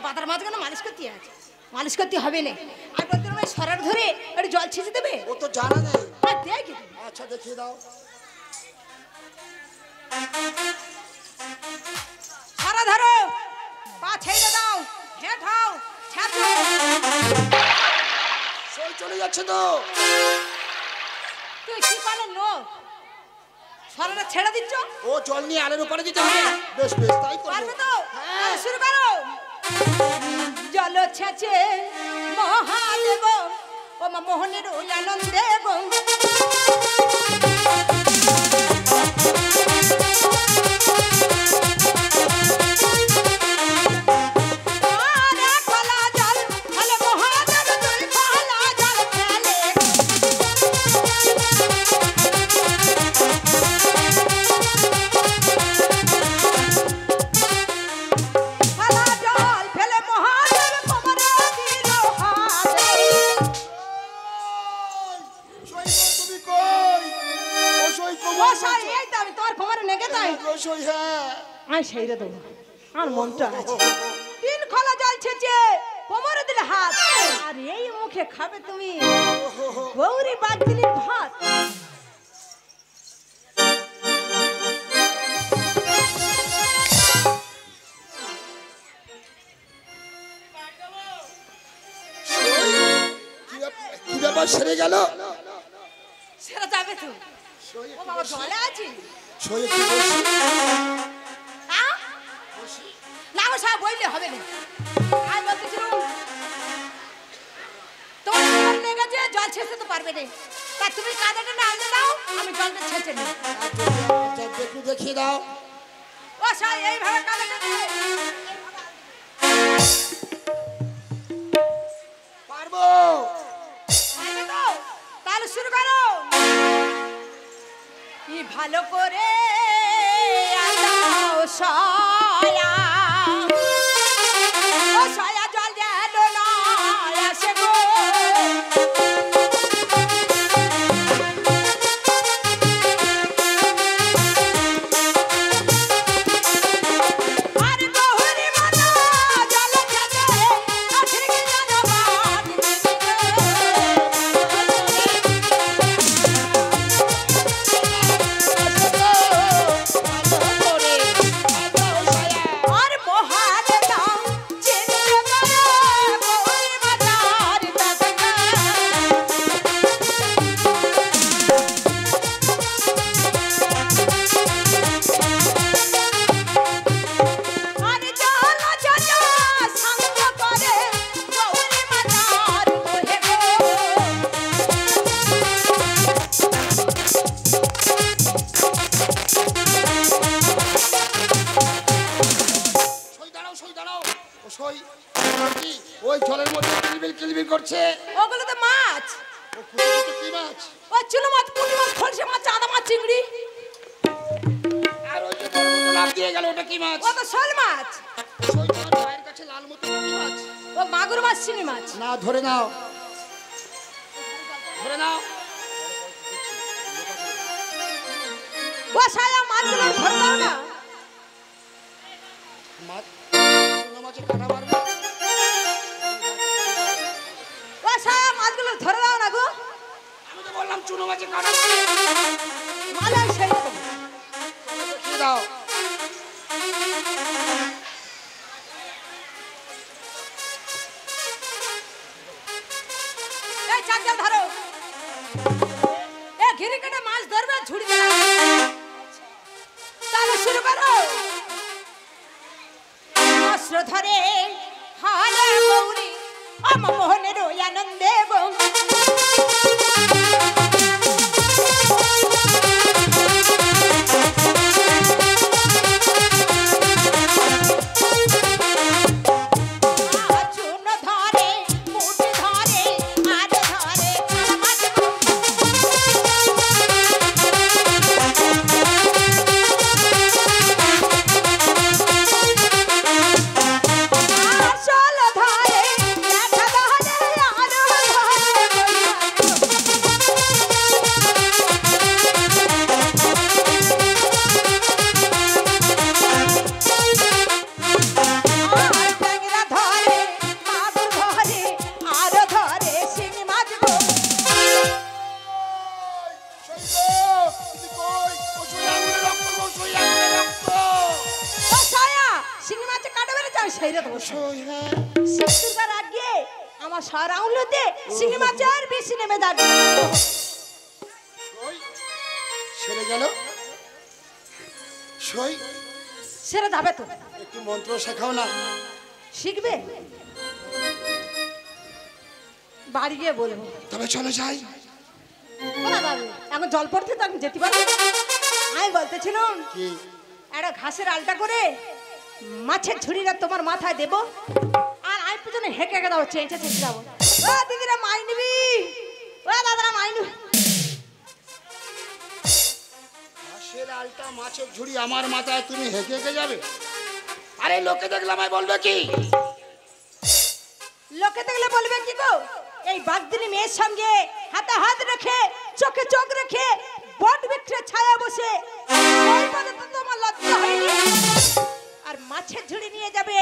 পাতার মাঝখানে মালিশ করতে আছে, মালিশ করতে হবে না। আর বলতে ওই সরার ধরে একটু জল ছিঁচে দেবে। ও তো জানা নেই। দেখি আচ্ছা দেখিয়ে দাও। সরা ধরো, পা ছেড়ে দাও, হেঁট হও, ছাড়ো। সই চলে যাচ্ছে তো। তুই কি পালে লোক, সরাটা ছেড়ে দিচ্ছ। ও জল নিয়ে আলের উপরে দিতে হবে। বেশ বেশ তাই করব। পারবে তো? হ্যাঁ শুরু করো। জল ছেঁচে মহাদেব ও মা মোহনের আনন্দে গো। আর মনটা আছে তিন খোলা জল ছেঁচে কোমরে দিলে হাত, আর এই মুখে খাবে তুমি গৌরী বাগদিনীর ভাত। কি ব্যাপার সেরে গেল? সেরা যাবে তো। ও বাবা জলে আছি। সই একটু বসি। না গো সাহেব বইলে হবে না। আমি বলতেছিলাম তোমার জীবন লেগে গেছে, জল ছেঁচতে তো পারবে না, তা তুমি কাঁদাটা না আনতে দাও, আমি জলটা ছেঁচে নিই। একটু দেখিয়ে দাও। ও সাহেব এইভাবে কাঁদাটা দিয়ে পারবো। পারবে তো? তাহলে শুরু করো। কি ভালো করে আদাও সয়া, ও সয়া জল যেন না আসে গো। ওই জলের মধ্যে কিলবিল কিলবিল করছে। ওগুলো তো মাছ। ও কুচি কি মাছ? ওই চুনো মাছ, পুঁটি মাছ, খলসে মাছ, চাঁদা মাছ, চিংড়ি। আর ওই যে বড় মতো লাফ দিয়ে গেল, ওটা কি মাছ? ও তো শোল মাছ। ওই তোমার পায়ের কাছে লাল মতো কি মাছ? ও মাগুর মাছ, চিংড়ি মাছ। না ধরে নাও, ধরে নাও। ও সায়া মাছগুলো ধরে দাও না। মাছ চুনো মাছে কাটা মারবে। ও সায়া মাছগুলো ধরে দাও না গো। আমি তো বললাম চুনো মাছে কাটা মারবে। মালাই সেই তো দেখিয়ে দাও। এই চাকল ধরো। এ ঘিরে কেটে মাছ ধরবে, ঝুড়ি দেবে। তাহলে শুরু করো। অস্ত্র ধরে হালে গৌরী আমার মোহনের আনন্দে গো। চল ধারে দেখা ধারে আরো ধারে ছাইরে দেবো অবশ্যই, হ্যাঁ। শিশুকার আগে আমার সারা আঙুলতে শিঙি মাছের বেশি নেমে যাবে ওই সেরে গেল সই সেরে যাবে তো একটু মন্ত্র শেখাও না। শিখবে বাড়ি গিয়ে বলবো তবে চলে যাই। কোনা যাবে এখন জল পড়তে তো আমি যেতে পারবো না। আমি বলতেছিলাম কি একটা ঘাসের আলটা করে মাছের ঝুড়িটা তোমার মাথায় দেবো আর আমি পিছনে হেঁকে হেঁকে দাও চেঁচে চেঁচে যাবো ও দিদিরা মাই নিবি ও দাদারা মাই নিবি ঘাসের আলটা মাছের ঝুড়ি আমার মাথায়, তুমি হেঁকে হেঁকে যাবে? আরে লোকে দেখলাম আমি বলবে কি? লোকে দেখলে বলবে কি গো এই বাগদিনী মেয়ের সঙ্গে হাতে হাত রেখে চোখে চোখ রেখে বট বৃক্ষের ছায়া বসে ওই পদে তো তোমার লজ্জা হয়নি আর মাছের ঝুড়ি নিয়ে যাবে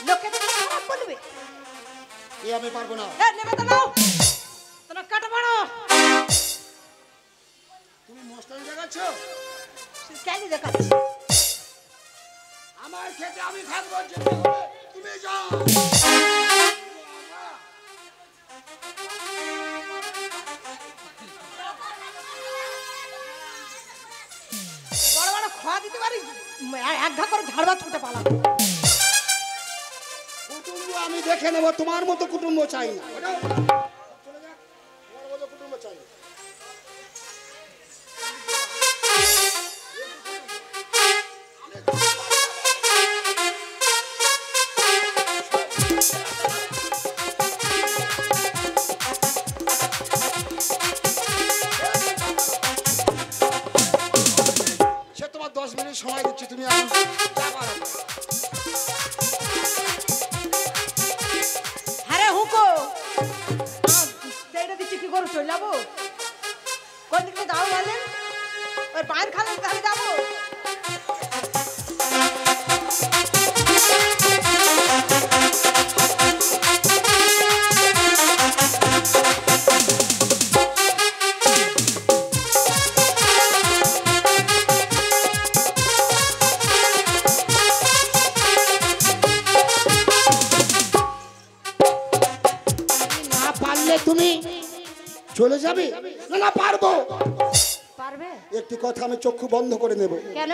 লোকে দেখলে খারাপ বলবে এই আমি পারবো না। নেবে তো নাও তোমার কাটা বড় তুমি মস্তানি দেখাচ্ছ? কেন দেখাচ্ছি আমার খেতে আমি থাকবো, যেতে হবে তুমি যাও। বড় বড় খোয়া দিতে পারি এক ঘা করে ঝাড়বা ছুটে পালাবো কুটুম্ব আমি দেখে নেবো, তোমার মতো কুটুম্ব চাই না। চলে যাক, তোমার মতো কুটুম্ব চাই না। সে তোমার 10 মিনিট সময় দিচ্ছি, তুমি এখন যা পারো। হ্যাঁ হুকো সেইটা দিচ্ছি কি করে চলে যাবো কোন দিকে যাও বলেন ওই বাইর খালের ধারে যাবো না পারলে তুমি চলে যাবে? না না পারবো। পারবে একটি কথা, আমি চক্ষু বন্ধ করে নেব। কেন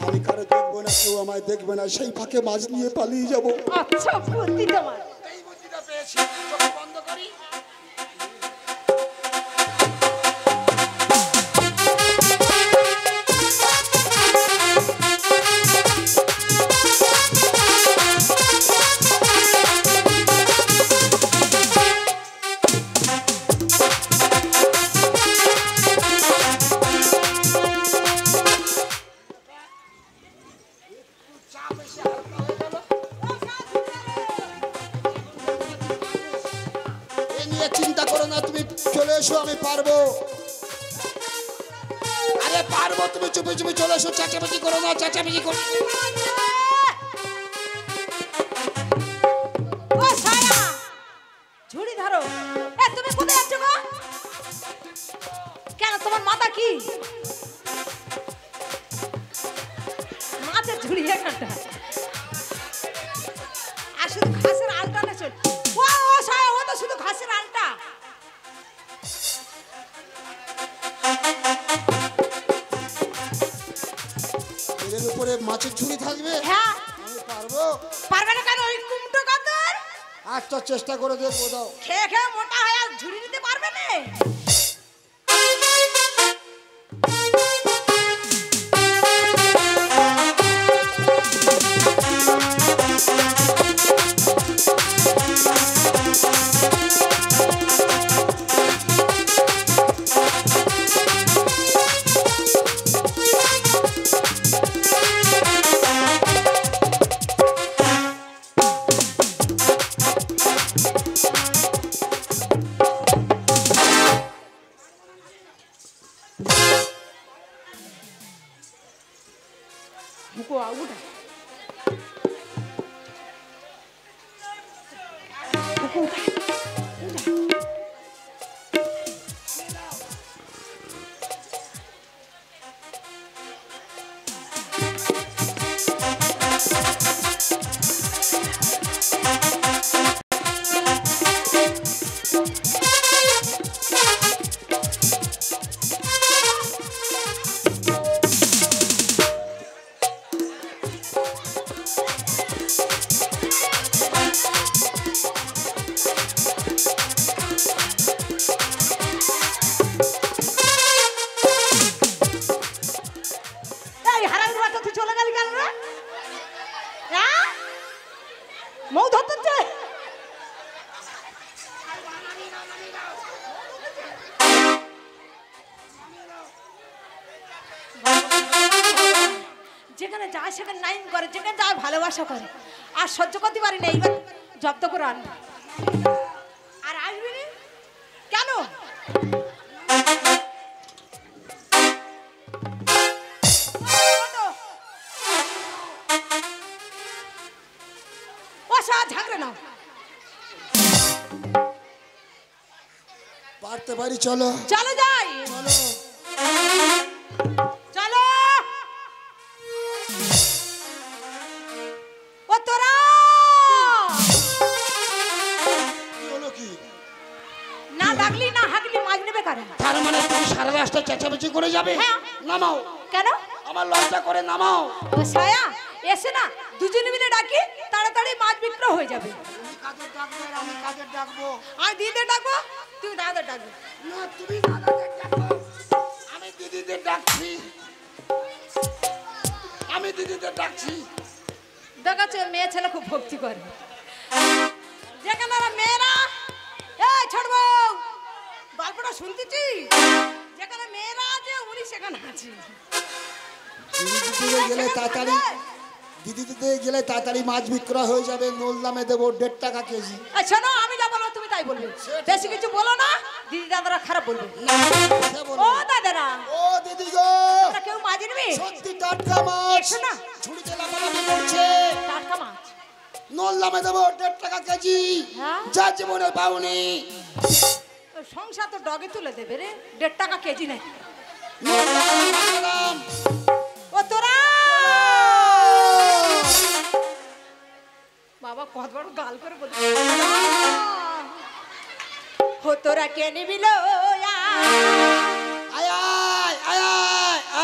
আমি কারো দেখবো না, কেউ আমায় দেখবে না, সেই ফাঁকে মাছ নিয়ে পালিয়ে যাবো। আচ্ছা বুদ্ধি তোমার এই বুদ্ধিটা পেয়েছি, চক্ষু বন্ধ করি। চাপ এসে হালকা হয়ে গেল। এ নিয়ে চিন্তা করো না, তুমি চলে এসো, আমি পারবো। আরে পারবো, তুমি চুপে চুপে চলে এসো, চেঁচামেচি করো না, চেঁচামেচি করো। ও ছায়া ঝুড়ি ধরো এ তুমি কোথায় যাচ্ছ গো কেন তোমার মাথা কি মাথার ঝুড়ি এখানটা আর শুধু ঘাসের আলটা না চল ও ছায়া ও তো শুধু ঘাসের আলটা এর উপরে মাছের ঝুড়ি থাকবে? হ্যাঁ আমি পারবো। পারবে না কেন ওই কুমটো কাতর একটা চেষ্টা করে দেখবো, দাও। খেয়ে খেয়ে মোটা হয়ে আর ঝুড়ি নিতে পারবে না মুকো উঠা মুকো উঠা হচ্ছে যেখানে যায় সেখানে নাইন করে, যেখানে যায় ভালোবাসা করে। আর সহ্য করতে পারি না, এইবার জব্দ করে আনবে। আর আসবি না কেন? ঝাঁকড়ে নাও, পারতে পারি, চলো চলো যাই, চলো চলো। ও তোরা বলো কি? না ডাকলি না হাঁকলি মাছ নেবে কারা? তার মানে তুমি সারা রাস্তা চেঁচামেচি করে যাবে? হ্যাঁ। নামাও, কেন? আমার লজ্জা করে, নামাও। ও ছায়া এসে না দুজনে মিলে ডাকি, তাড়াতাড়ি মাছ বিক্রি হয়ে যাবে। তুমি কাদের ডাকবে আর আমি কাদের ডাকবো? আমি দিদিদের ডাকবো, তুমি দাদাদের ডাকবে। না, তুমি দাদাদের ডাকো, আমি দিদিদের ডাকছি, আমি দিদিদের ডাকছি। দেখাচ্ছে মেয়ে ছেলে খুব ভক্তি করে, যেখানে ওরা মেয়েরা এই ছাড়বো গল্পটা শুনতেছি, যেখানে মেয়েরা আছে উনি সেখানে আছে। দিদিদের গেলে তাড়াতাড়ি, দিদিদের গেলে তাড়াতাড়ি মাছ বিক্রয় হয়ে যাবে। নোল দামে দেবো 1.5 টাকা কেজি। শোনো, আমি যা বলবো তুমি তাই বলবে, বেশি কিছু বলো না, দিদি দাদারা খারাপ বলবে। ও দাদারা, ও দিদি গো, তোরা কেউ মাছ নিবি? সত্যি টাটকা মাছ, শোনা ঝুড়িতে লাফালাফি করছে। টাটকা মাছ নোল দামে দেবো 1.5 টাকা কেজি, হ্যাঁ? যা জীবনে পাওনি। সংসার তো ডগে তুলে দেবে রে, 1.5 টাকা কেজি নেই। নোল দামে দাম। ও তোরা বাবা কত বড় গাল করে বলছে, ও তোরা কে নিবি লো? আয় আয় আয়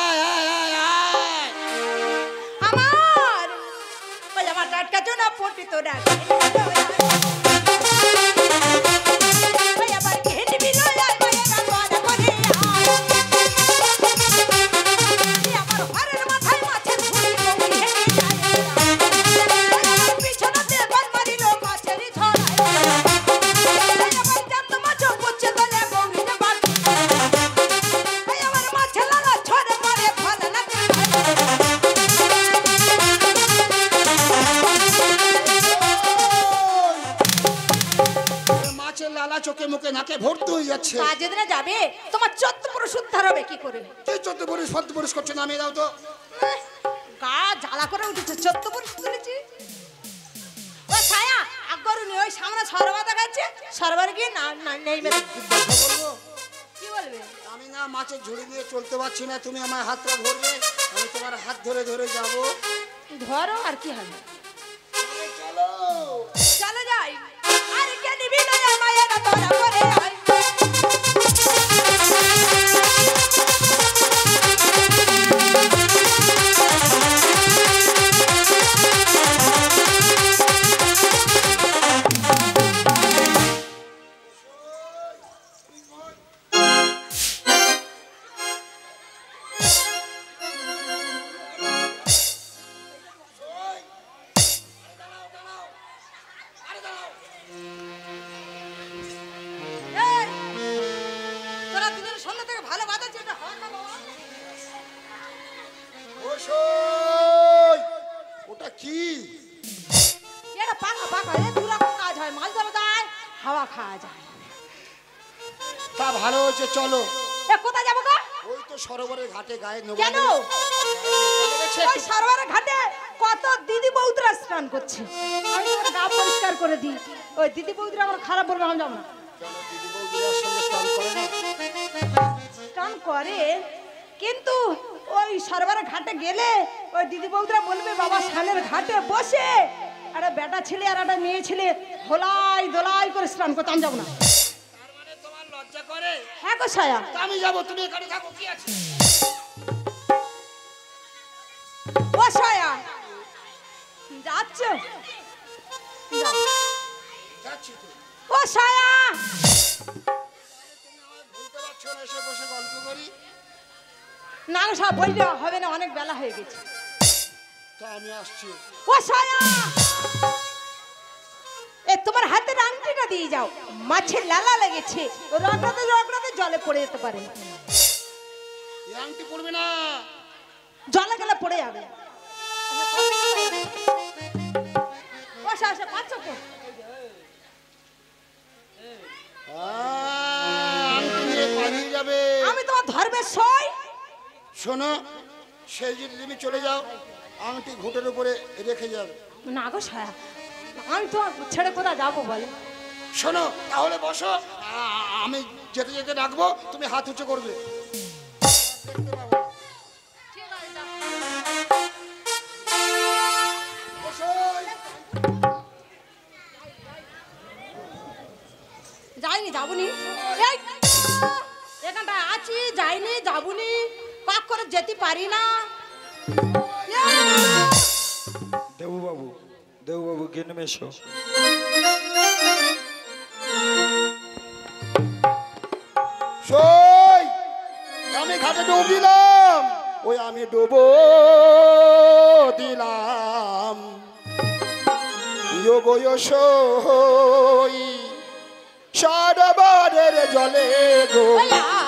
আয় আয় আয় আয়। আমার ওই আমার টাটকা চোনা পটি তোরা চোখে মুখে নাকে ভর্তি হয়ে যাচ্ছে। যেদিনে যাবে তোমার 14 পুরুষ উদ্ধার হবে কি করে? তুই 14 পুরুষ 14 পুরুষ করছে, নামিয়ে দাও তো। গা জ্বালা করে উঠেছে, 14 পুরুষ তুলেছি। ও ছায়া আগরুনি ওই সামনে সরবা দেখাচ্ছে, সরবার গিয়ে না নেই মেরে বলবো কি বলবে? আমি না মাছের ঝুড়ি নিয়ে চলতে পারছি না, তুমি আমার হাতটা ধরবে, আমি তোমার হাত ধরে ধরে যাব। ধরো আর কি হবে, চলো চলো যাই। আর কে নিবি না মায়েরা তোরা করে আয়। ওটা কি? এটা পাকা পাকা এ দু রকম কাজ হয়, মাছ ধরা যায়, হাওয়া খাওয়া যায়। তা ভালো হয়েছে, চলো। এ কোথায় যাবো গো? ওই তো সরোবরের ঘাটে গায়ে নেবো। কেন? ওই সরোবরের ঘাটে কত দিদি বৌদিরা স্নান করছে, আমি ওর গা পরিষ্কার করে দিই। ওই দিদি বৌদিরা আমার খারাপ বলবে, আমি যাবো না। চলো, দিদি বৌদিরার সঙ্গে স্নান করে না? স্নান করে, কিন্তু ওই সরোবরের ঘাটে গেলে ওই দিদি বৌদিরা বলবে বাবা স্নানের ঘাটে বসে একটা বেটা ছেলে আর একটা মেয়ে ছেলে হোলাই দোলাই করে স্নান করতে, আমি যাবো না। তার মানে তোমার লজ্জা করে? হ্যাঁ গো ছায়া, তা আমি যাবো, তুমি এখানে থাকো, কি আছে? ও ছায়া যাচ্ছ? যাচ্ছি তো। ও ছায়া তুমি আমায় ভুলতে পারছো না, এসে বসে গল্প করি? না গো সব বললে হবে না, অনেক বেলা হয়ে গেছে। তা আমি আসছি। ও ছায়া তোমার হাতের আংটিটা দিয়ে যাও, মাছের লালা লেগেছে, রগড়াতে রগড়াতে জলে পড়ে যেতে পারে। এই আংটি পড়বে না, জলে গেলে পড়ে যাবে। বসে আসে পাচ্ছ তো? আংটি নিয়ে পালিয়ে যাবে। আমি তোমার ধর্মের সই। শোনো, সেই যদি তুমি চলে যাও, আংটি ঘুটের উপরে রেখে যাবে। না গো ছায়া, আমি তোমার ছেড়ে কোথায় যাবো বলে? শোনো, তাহলে বসো, আমি যেতে যেতে ডাকবো, তুমি হাত উঁচু করবে। যাইনি যাবুনি, এখানটা আছি, যাইনি যাবুনি, কাক করে যেতে পারি না। দেবুবাবু, দেবুবাবু কে নেমে এসো। সই, আমি ঘাটে ডুব দিলাম, ওই আমি ডুব দিলাম। সই সারাবারের জলে গো,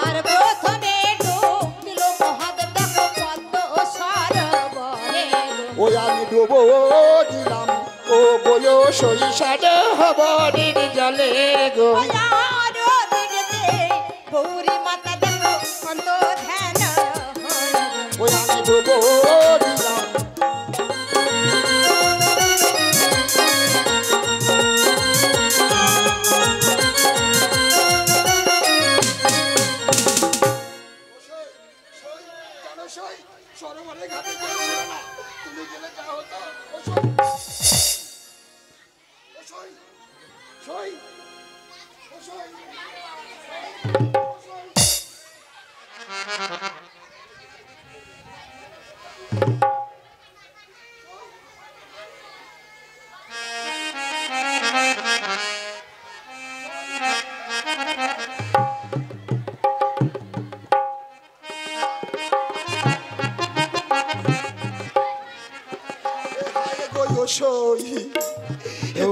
আর প্রথমে ডুব দিল মহাদেব, দেখো পদ্ম সরোবরে। ওই আমি ডুব দিলাম, ও সই সারাবারের জলে গো। গৌরী মাতা দেখো অন্ত ধ্যান, ওই আমি ডুব দিলাম। সরোবরের ঘাটে গিয়েছিল না, তুমি গেলে যা হতো।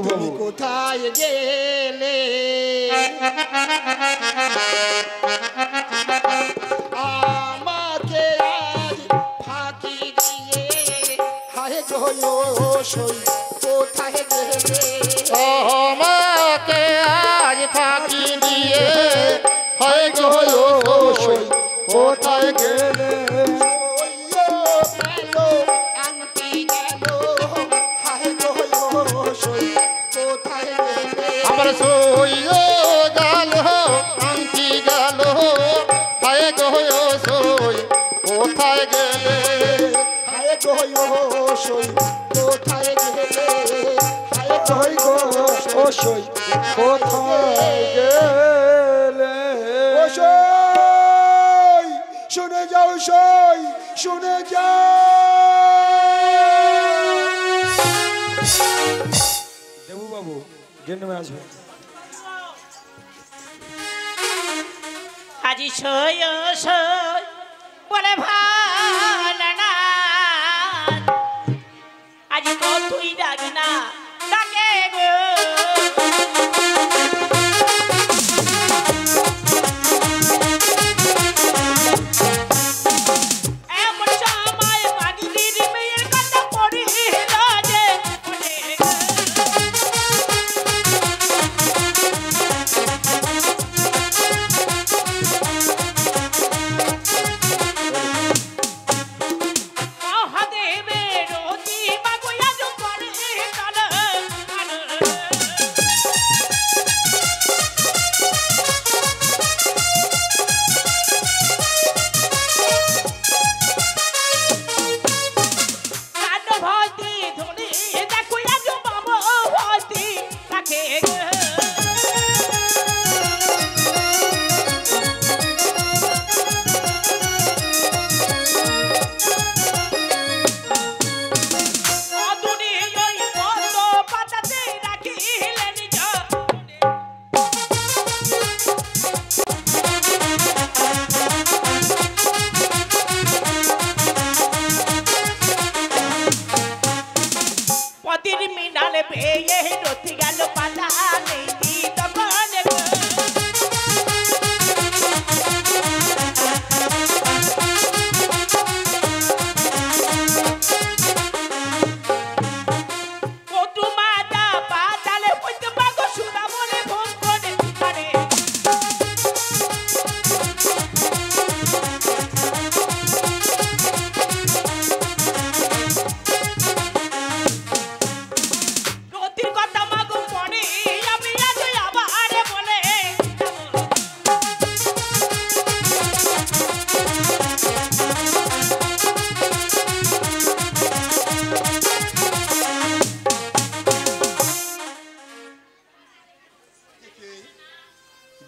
তুমি কোথায় গেলে, আমাকে আজ ফাঁকি দিয়ে, হায় গো সই কোথায় গেলে, আমাকে আজ ফাঁকি দিয়ে, হায় গো সই কোথায় গেলে। আমার সইও গেল আংটি গেল, হায় গো সই কোথায় গেলে, হায় গো সই কোথায় গেলে, হায় গো সই কোথায় গেলে। সই শুনে যাও, সই শুনে যাও। দেবুবাবু কে নেমে আসো। আজি সই সই বলে ভালো না, আজি তুই ডাকি না ডাকে গো। এমন সময় বাড়ির মেয়ের কথা পড়িল যে, মহাদেবের অতি বাগুয়া যে করে কাল। ভয়তি ধরে দেখো আজ বাবা ভয়তি রাখে গে। অদূরে ওই পদ্ম পাতাতে রাখিলেন যা, পতির মিনাল পেয়ে রতি গেল পালা।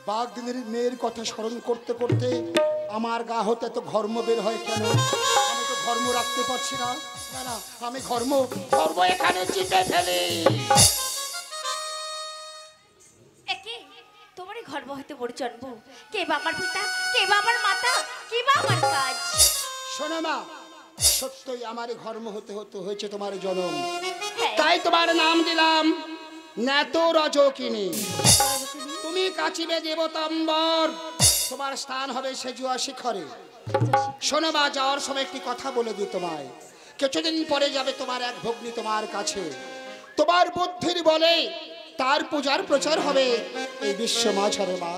বাগদিনের মেয়ের কথা স্মরণ করতে করতে আমার গা হতে এত ঘর্ম বের হয় কেন? আমি তো ঘর্ম রাখতে পারছি না। না না, আমি ঘর্ম এখানে চিপে ফেলি। একে তোমারই গর্ব হইতে বড় জন্ম। কে বা আমার পিতা, কে বা আমার মাতা, কে বা আমার কাজ। শোনো মা, সত্যই আমারই ঘর্ম হতে হয়েছে তোমার জনম। হ্যাঁ, তাই তোমার নাম দিলাম ন্যাত রজকিনী। তুমি কাচিবে দেবতাম্বর, তোমার স্থান হবে সেজুয়া শিখরে। শোনো মা, যাওয়ার সময় একটি কথা বলে দিই তোমায়। কিছুদিন পরে যাবে তোমার এক ভগ্নী তোমার কাছে। তোমার বুদ্ধির বলে তার পূজার প্রচার হবে এই বিশ্ব মাঝারে মা।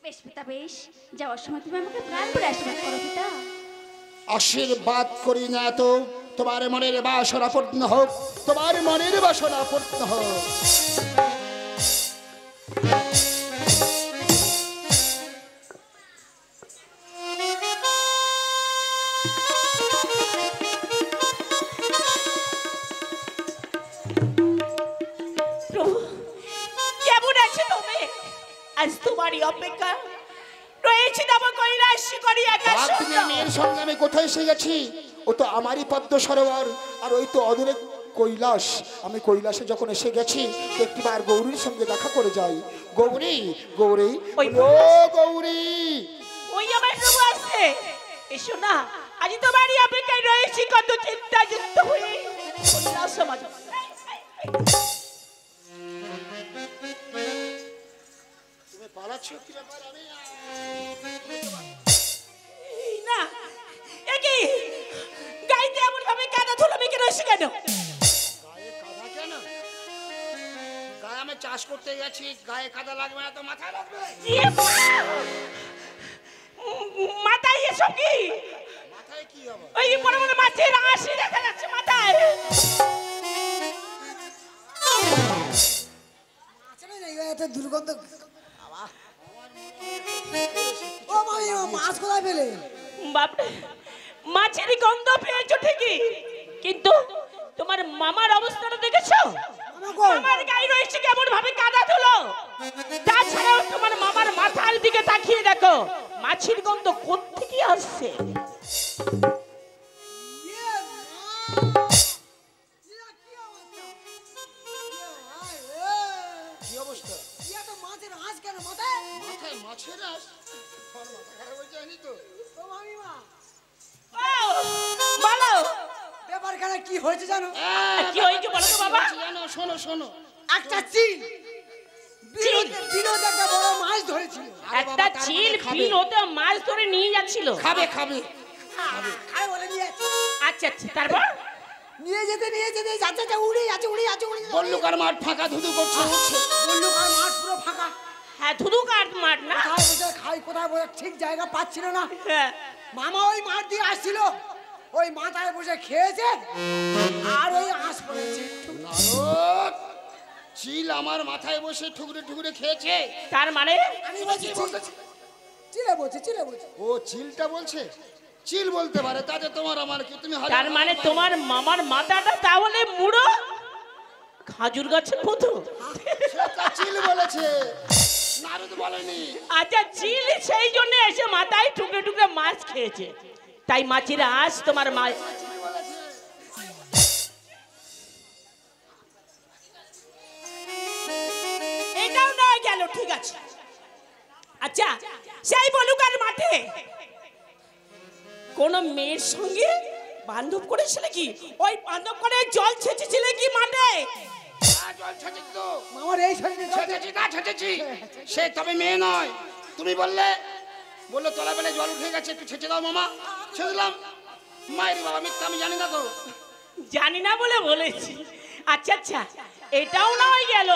বেশ পিতা বেশ, যাওয়ার সময় তুমি আমাকে প্রাণ করে আশীর্বাদ করো পিতা। আশীর্বাদ করি না তো তোমার মনের বাসনা পূর্ণ হোক, তোমার মনের বাসনা পূর্ণ হোক। প্রভু কেমন আছো তুমি? আজ তোমারই অপেক্ষা রয়েছে তব কৈলাসী করি আকাশ। বাগদিনের মেয়ের সঙ্গে আমি কোথায় এসে গেছি? ও তো আমারই পদ্ম সরোবর, আর ওই তো অদূরে কৈলাস। আমি কৈলাসে যখন এসে গেছি তো একটিবার গৌরীর সঙ্গে দেখা করে যাই। গৌরী, গৌরী, ওই ও গৌরী, ওই আমার প্রভু আসছে। এসো না, আজ তোমারই অপেক্ষায় রয়েছি কত চিন্তাযুক্ত হয়ে। কৈলাস মাঝে তুমি পালাচ্ছ কি ব্যাপার? আমি এই না, একই গাইতে এমন ভাবে কাদা ধুলামি কেন এসে কেন? গায়ে কাদা কেন? গায়ে আমি চাষ করতে গেছি, গায়ে কাদা লাগবে না তো মাথায় লাগবে? ইয়ে মা! মাথায় এসব কি? মাথায় কি হবে? ওই বড় বড় মাছের আঁশি দেখা যাচ্ছে মাথায়। দুর্গন্ধ। ও মামি, মাছ কোথায় পেলে? বাপরে, মাছের গন্ধ পেয়েছো ঠিকই, কিন্তু তোমার মামার অবস্থাটা দেখেছো? আমার গায়ে রয়েছে কেমন ভাবে কাদা ধুলো। তাছাড়াও তোমার মামার মাথার দিকে তাকিয়ে দেখো, মাছের গন্ধ কোত্থেকে আসছে। কি অবস্থা? মাছের আঁশ কেন মাথায়? মাথায় মাছের আঁশ? তোমার মাথা খারাপ হয়ে যায়নি তো? ও মামিমা, ও, বলো ব্যাপারখানে কি হয়েছে জানো? কি হয়েছে বলো তো বাবা। জানো, শোনো শোনো, একটা চিল বিনোদ একটা বড় মাছ ধরেছিল। একটা চিল বিল হতে মাছ ধরে নিয়ে যাচ্ছিল। খাবে খাবে। খাই বলে নিয়ে যাচ্ছে। আচ্ছা আচ্ছা, তারপর নিয়ে যেতে যাচ্ছে উড়ে যাচ্ছে। বল্লুকার মাঠ ফাঁকা ধুধু করছে, উঠছে। বল্লুকার মাঠ পুরো ফাঁকা। হ্যাঁ, ধুধু কাঠ মাঠ না। কোথায় বসে খাই, কোথায় বসে ঠিক জায়গা পাচ্ছিল না। হ্যাঁ, মামা ওই মাঠ দিয়ে আসছিল, ওই মাথায় বসে খেয়েছে আর ওই আঁশ পড়েছে। নারদ, চিল আমার মাথায় বসে ঠুকরে ঠুকরে খেয়েছে। তার মানে আমি বলছি চিলে বলছে। ও চিলটা বলছে? চিল বলতে পারে, তাতে তোমার আমার কি? তুমি তার মানে তোমার মামার মাথাটা তাহলে মুড়ো খাজুর গাছের মতো। সেটা চিল বলেছে, নারদ বলেনি। আচ্ছা, চিল সেই জন্য এসে মাথায় টুকরে টুকরে মাছ খেয়েছে, তাই মাছের আঁশ তোমার মা। এটাও নয় গেল, ঠিক আছে। আচ্ছা, সেই বলুকার মাঠে কোন মেয়ের সঙ্গে বান্ধব করেছিলে কি? ওই বান্ধব করে জল ছেঁচেছিলে কি মাঠে? জল ছেঁচেছি তো, মামার এই শরীরে ছেঁচেছি। সে তবে মেয়ে নয়। তুমি বললো তলা বেলায় জল উঠে গেছে, একটু ছেঁচে দাও মামা। ছেঁচে দিলাম। মায়ের বাবা মিথ্যা আমি জানি না তো। জানি না বলে বলেছি। আচ্ছা আচ্ছা, এটাও নয় গেল,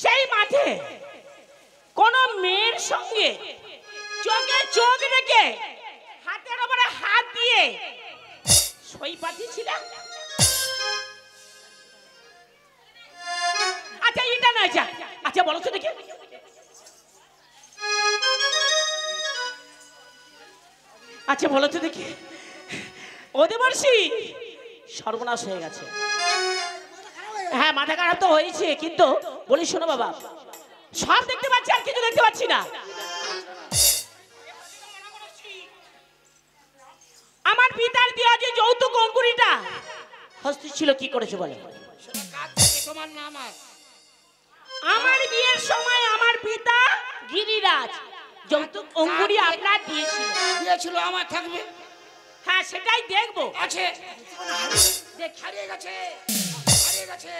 সেই মাঠে কোন মেয়ের সঙ্গে চোখে চোখ রেখে হাতের উপরে হাত দিয়ে সই পাঠিয়েছিল। আচ্ছা, এটা নয় যা। আচ্ছা, বলো তো দেখি। আচ্ছা, বলো তো দেখি। ওদের বর্ষি সর্বনাশ হয়ে গেছে। হ্যাঁ, মাথা খারাপ তো হয়েছে, কিন্তু বলি শোনো বাবা, সব দেখতে পাচ্ছি আর কিছু দেখতে পাচ্ছি না। আমার পিতার দেওয়া যে যৌতুক অঙ্কুরিটা হস্তে ছিল কি করেছে বলে? সেটা কার থেকে, তোমার না আমার? আমার বিয়ের সময় আমার পিতা গিরিরাজ যৌতুক অঙ্কুরি আপনার দিয়েছিল। দিয়েছিল, আমার থাকবে। হ্যাঁ সেটাই দেখবো। আছে, হারিয়ে গেছে, হারিয়ে গেছে।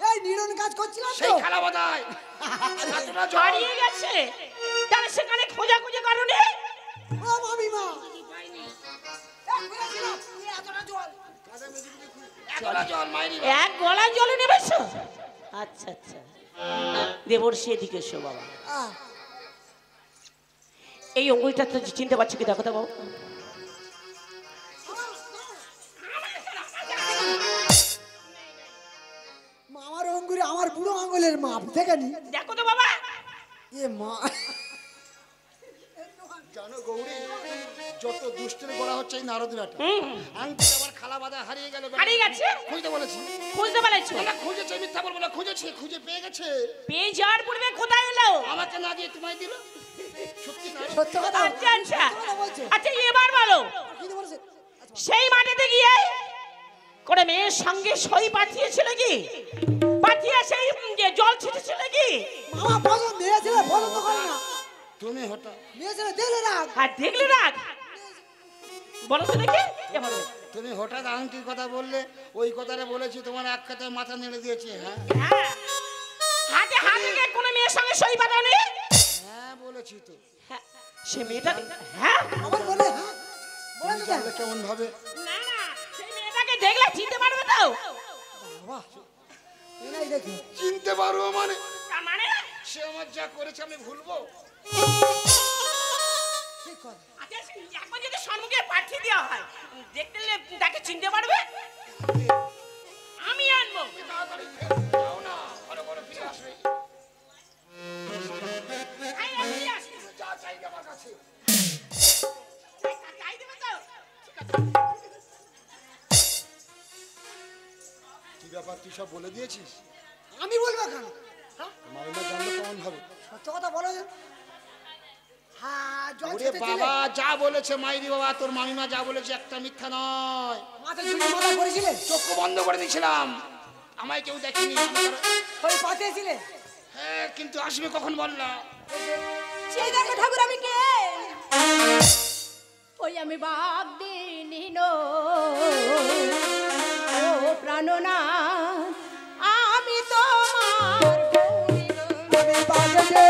এই নিরন কাজ করছিলাম তো। সেই খেলা বোধহয় এতটা জল। হারিয়ে গেছে, তাহলে সেখানে খোঁজাখুঁজি কারণে ও মামিমা খুঁজেছিলাম, এতটা জল। এতটা জল মাইরি। এক গলায় জলে নেবেছো? আচ্ছা আচ্ছা, দেবর্ষি এদিকে এসো বাবা। এই অঙ্গুলিটা তো চিনতে পারছো কি? দেখো তো বাবু। আমার অঙ্গুরে আমার বুড়ো আঙ্গুলের মাপ দেখেনি। দেখো তো বাবা। এ মা, জানো গৌরী, যত দুষ্টের বলা হচ্ছে এই নারদ বেটা। আংটি আমার খালা বাঁধা হারিয়ে গেল। হারিয়ে গেছে? খুঁজতে বলেছি। খুঁজতে পেরেছো? না, খুঁজেছে, মিথ্যা বলবো না, খুঁজেছে, খুঁজে পেয়ে গেছে। পেয়ে যাওয়ার পূর্বে কোথায় এলো? আমাকে না দিয়ে তোমায় দিল। সত্যি না? সত্য কথা। আচ্ছা আচ্ছা সত্য কথা বলছে। আচ্ছা, এবার বলো, কি বলছে? সেই মাঠেতে গিয়ে করে মেয়ের সঙ্গে সই পাঠিয়েছিল কি? পাঠিয়ে সেই যে জল ছিটেছিল কি? মামা পছন্দ মেয়েছিল, পছন্দ করে না। তুমি হঠাৎ, মেয়েছিল দেখলে রাখ। আর দেখলে রাখ, বলো তো দেখি। এবার বলো। তুমি হঠাৎ আংটির কথা বললে, ওই কথাটা বলেছি, তোমার এক কথায় মাথা নেড়ে দিয়েছে। হ্যাঁ হ্যাঁ, হাতে হাত রেখে কোনো মেয়ের সঙ্গে সই পাঠাওনি? হ্যাঁ বলেছি তো। হ্যাঁ, সে মেয়েটা, হ্যাঁ আবার বলে হ্যাঁ বলে তো জানলে কেমন ভাবে? না না, সেই মেয়েটাকে দেখলে চিনতে পারবে তো? বাবা এলাই দেখি। চিনতে পারবো মানে? তার মানে সে আমার যা করেছে আমি ভুলবো? ঠিক কথা। আচ্ছা, এখন যদি সম্মুখে পাঠিয়ে দেওয়া হয়, দেখতে তাকে চিনতে পারবে? আমি আনবো। তাড়াতাড়ি যাও না, ঘরে ঘরে ফিরে আসবে। আমি আসি। যা চাইবে আমার কাছে। চাই দেবে তো? কি ব্যাপার, তুই সব বলে দিয়েছিস? আমি বলবো কেন? হ্যাঁ মাইমা জানলে কেমন হবে? সত্য কথা বলো যে। হ্যাঁ জল ওরে ছেটেছিলে। বাবা, যা বলেছে মাইরি বাবা, তোর মামিমা যা বলেছে একটা মিথ্যা নয়। মাথা ঝুলিয়ে মাথা করেছিলে, চক্ষু বন্ধ করে দিয়েছিলাম, আমায় কেউ দেখেনি। ওই পাঠিয়েছিলে। হ্যাঁ, কিন্তু আসবে কখন বললাম? সেই দেখো ঠাকুর আমি কে? ওই আমি বাগদিনী নো, ও প্রাণনাথ, আমি তোমার গৌরী গো। আমি বাজে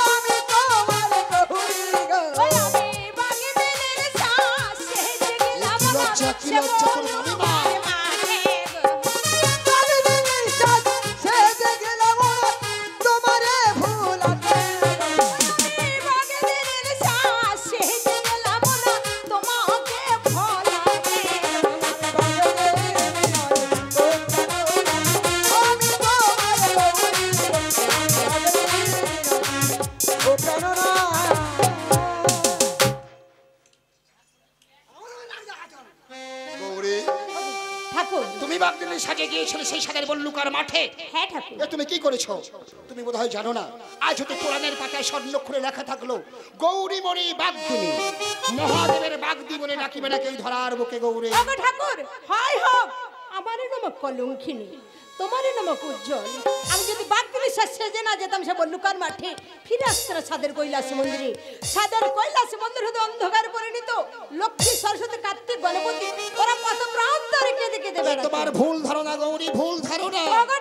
আমি তোমার গৌরী গো। ওই আমি বাগদিনীর শ্বাস সেজে গেলাম কি লজ্জা, কি লজ্জা তোর মামিমা। মাঠে গো। বাগদিনীর সাজ সেজে গেলাম তোমারে ভুলাতে। আমি বাগদিনীর শ্বাস সেজে গেলাম না তোমাকে ভোলাতে। আমি তোমার গৌরী গো। ও প্রাণনাথ। গৌরী, ঠাকুর, তুমি বাগদিনের সাজে গিয়েছিলে সেই সাজের বল্লুকার মাঠে। হ্যাঁ ঠাকুর। এ তুমি কি করেছো? তুমি বোধহয় জানো না, আজ হতে পুরাণের পাতায় স্বর্ণাক্ষরে লেখা থাকলো, গৌরীমণি বাগদিনী, মহাদেবের বাগদি বলে ডাকিবে না কেউ ধরার বুকে গৌরী। ওগো ঠাকুর, হয় হোক, আমারই নাম কলঙ্কিনী, তোমারই নাম উজ্জ্বল। আমি যদি বাগদিনীর সাথে সেজে না যেতাম সে বল্লুকার মাঠে, ফিরে আসতো না সাদের কৈলাস মন্দিরে। সাদের কৈলাস মন্দির হতে অন্ধকার পরিণত, লক্ষ্মী সরস্বতী কার্তিক গণপতি ওরা কত প্রান্ত রেখে দেখে দেবে। তোমার ভুল ধারণা গৌরী, ভুল ধারণা। ওগো